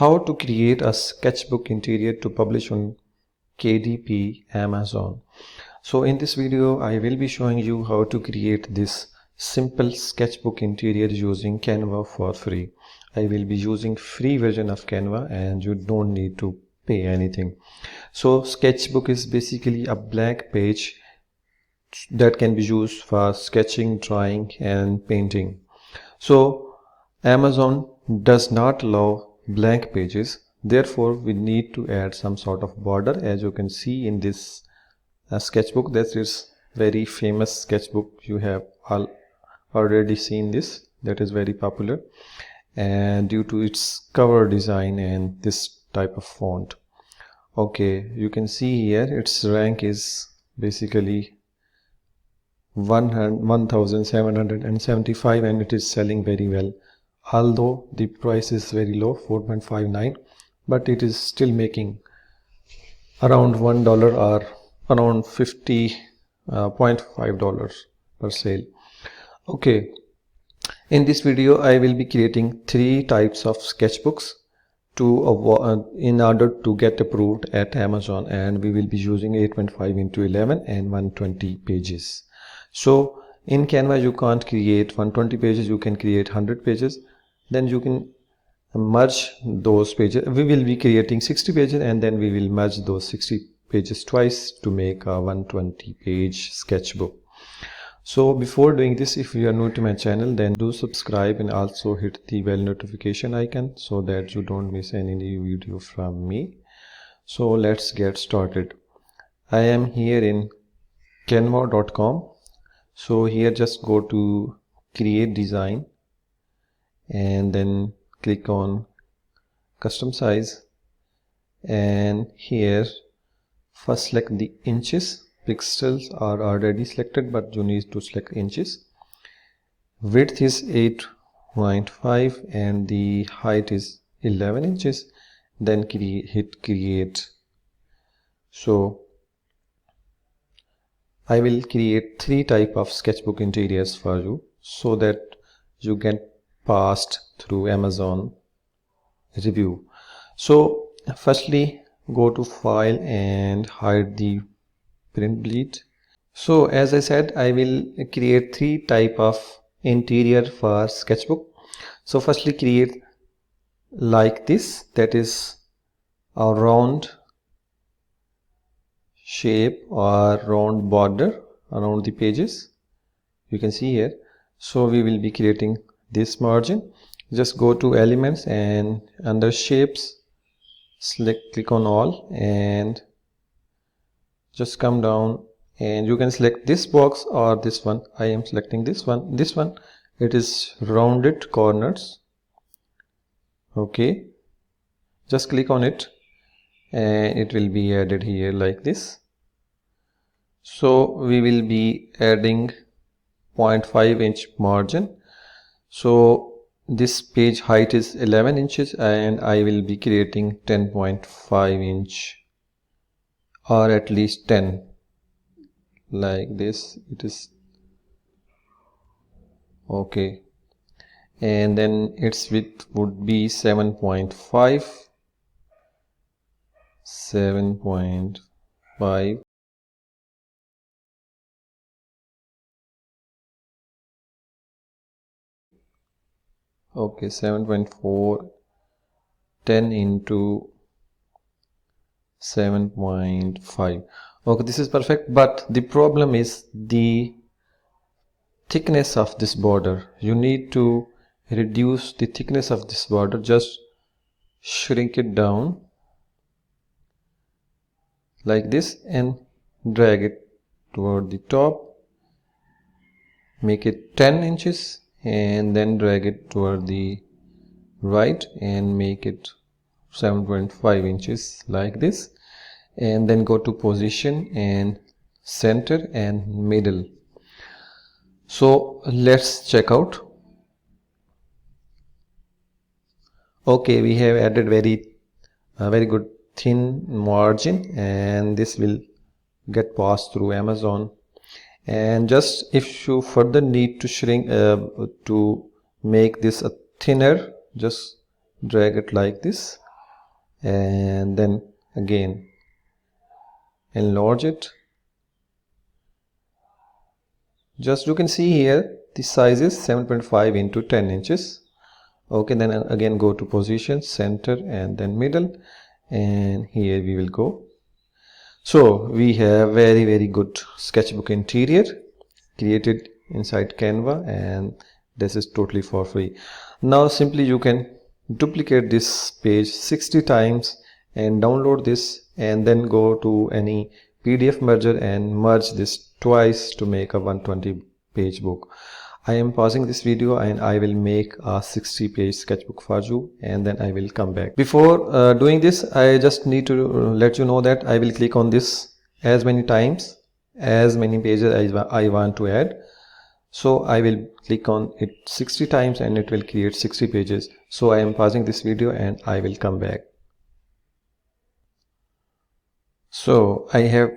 How to create a sketchbook interior to publish on KDP Amazon. So in this video I will be showing you how to create this simple sketchbook interior using Canva for free. I will be using free version of Canva and you don't need to pay anything. So sketchbook is basically a blank page that can be used for sketching, drawing and painting. So Amazon does not allow blank pages, therefore we need to add some sort of border. As you can see in this sketchbook, that is very famous sketchbook, you have already seen this, that is very popular, and due to its cover design and this type of font. Okay, you can see here its rank is basically 1775 and it is selling very well, although the price is very low, 4.59, but it is still making around $1 or around $50.5 per sale. Okay, in this video I will be creating 3 types of sketchbooks in order to get approved at Amazon, and we will be using 8.5x11 and 120 pages. So in Canva you can't create 120 pages, you can create 100 pages, then you can merge those pages. We will be creating 60 pages and then we will merge those 60 pages twice to make a 120 page sketchbook. So before doing this, if you are new to my channel, then do subscribe and also hit the bell notification icon so that you don't miss any new video from me. So let's get started. I am here in canva.com. So here just go to create design and then click on custom size, and here first select the inches. Pixels are already selected but you need to select inches. Width is 8.5 and the height is 11 inches. Then hit create. So I will create 3 types of sketchbook interiors for you so that you get passed through Amazon review. So firstly go to file and hide the print bleed. So as I said, I will create 3 types of interior for sketchbook. So firstly create like this, that is a round shape or round border around the pages, you can see here. So we will be creating this margin. Just go to elements and under shapes click on all and just come down and you can select this box or this one. I am selecting this one. It is rounded corners. Okay, just click on it and it will be added here like this. So we will be adding 0.5 inch margin. So this page height is 11 inches and I will be creating 10.5 inch or at least 10 like this. It is okay, and then its width would be 7.5. Okay, 7.4, 10 into 7.5. okay, this is perfect, but the problem is the thickness of this border. You need to reduce the thickness of this border. Just shrink it down like this and drag it toward the top, make it 10 inches and then drag it toward the right and make it 7.5 inches like this, and then go to position and center and middle. So let's check out. Okay, we have added very good thin margin and this will get passed through Amazon. And just if you further need to shrink to make this a thinner, just drag it like this and then again enlarge it. Just you can see here the size is 7.5 into 10 inches. Okay, then again go to position, center, and then middle, and here we will go. So we have very good sketchbook interior created inside Canva, and this is totally for free. Now simply you can duplicate this page 60 times and download this, and then go to any PDF merger and merge this twice to make a 120 page book. I am pausing this video and I will make a 60 page sketchbook for you, and then I will come back. Before doing this, I just need to let you know that I will click on this as many times as many pages I want to add. So I will click on it 60 times and it will create 60 pages. So I am pausing this video and I will come back. So I have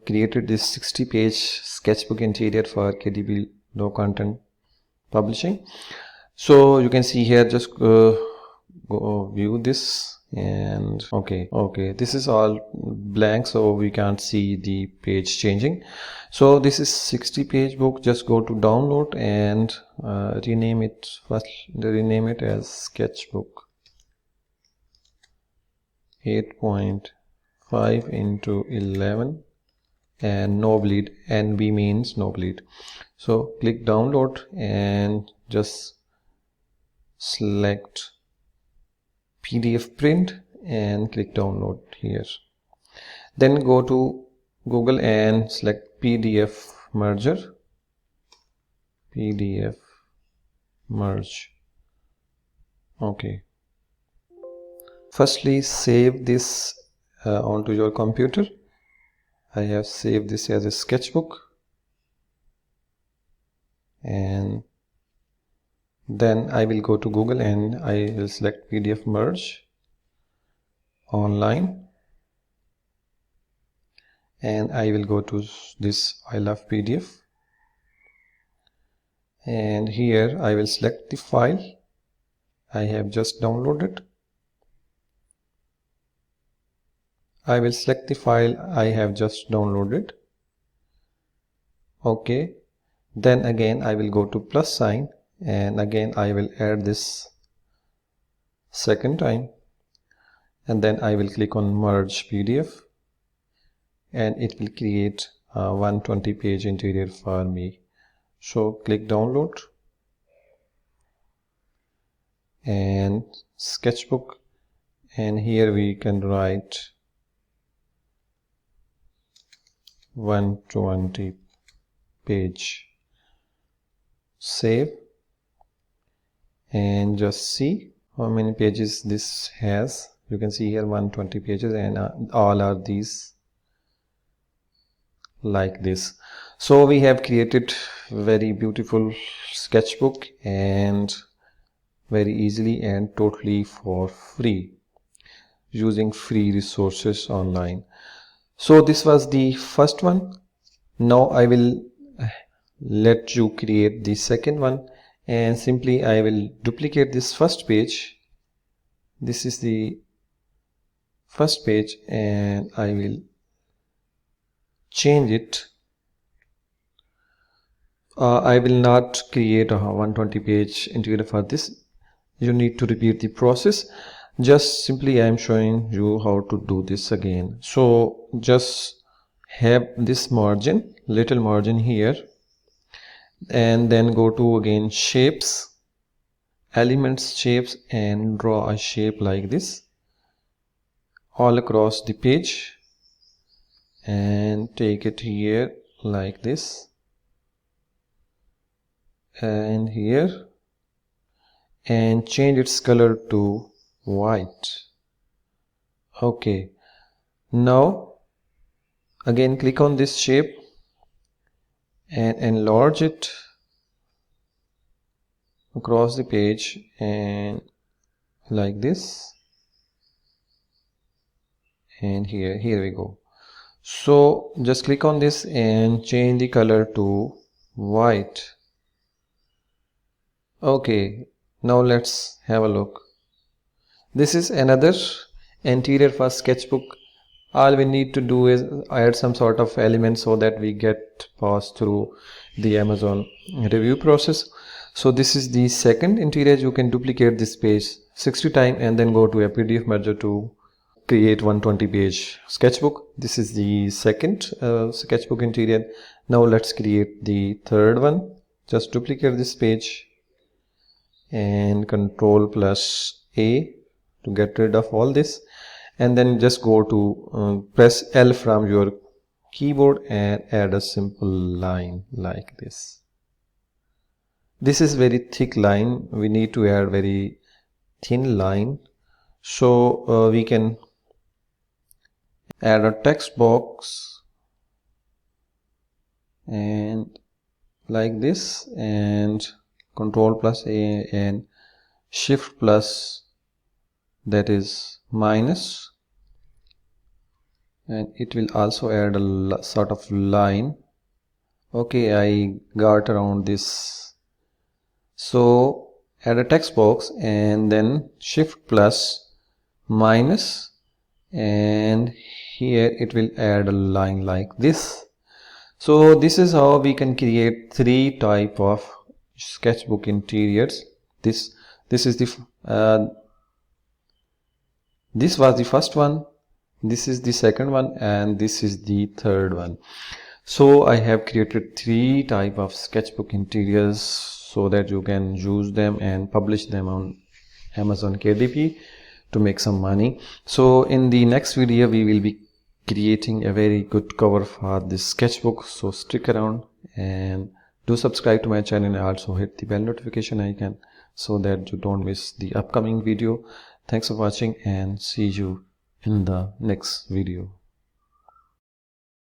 created this 60 page sketchbook interior for KDP low content publishing. So you can see here, just go view this, and okay, this is all blank, so we can't see the page changing. So this is 60 page book. Just go to download and rename it as sketchbook 8.5 into 11 and no bleed. NB means no bleed. So click download and just select PDF print and click download here. Then go to Google and select PDF merger, PDF merge. Okay. Firstly, save this onto your computer. I have saved this as a sketchbook, and then I will go to Google and I will select PDF merge online, and I will go to this I love PDF, and here I will select the file I have just downloaded. I will select the file I have just downloaded. Okay, then again I will go to plus sign, and again I will add this second time, and then I will click on merge PDF, and it will create a 120 page interior for me. So click download and sketchbook, and here we can write 120 page. Save and just see how many pages this has. You can see here 120 pages, and all are these like this. So we have created very beautiful sketchbook, and very easily and totally for free, using free resources online. So this was the first one. Now I will let you create the second one, and simply I will duplicate this first page. This is the first page, and I will change it. I will not create a 120 page interior for this. You need to repeat the process. Just simply I am showing you how to do this again. So just have this margin, little margin here, and then go to again shapes, elements, shapes, and draw a shape like this all across the page, and take it here like this, and here, and change its color to white. Okay, now again click on this shape and enlarge it across the page, and like this, and here we go. So just click on this and change the color to white. Okay, now let's have a look. This is another interior for sketchbook, all we need to do is add some sort of element so that we get passed through the Amazon review process. So this is the second interior. You can duplicate this page 60 times and then go to a PDF merger to create 120 page sketchbook. This is the second sketchbook interior. Now let's create the third one. Just duplicate this page and Ctrl+A to get rid of all this, and then just go to press L from your keyboard and add a simple line like this. This is very thick line. We need to add very thin line. So we can add a text box and like this, and Ctrl+A and Shift+ that is minus, and it will also add a sort of line. Okay, I got around this. So add a text box and then Shift+ minus, and here it will add a line like this. So this is how we can create three type of sketchbook interiors. This is the this was the first one, this is the second one, and this is the third one. So I have created three type of sketchbook interiors so that you can use them and publish them on Amazon KDP to make some money. So in the next video we will be creating a very good cover for this sketchbook, so stick around and do subscribe to my channel and also hit the bell notification icon so that you don't miss the upcoming video. Thanks for watching and see you in the next video.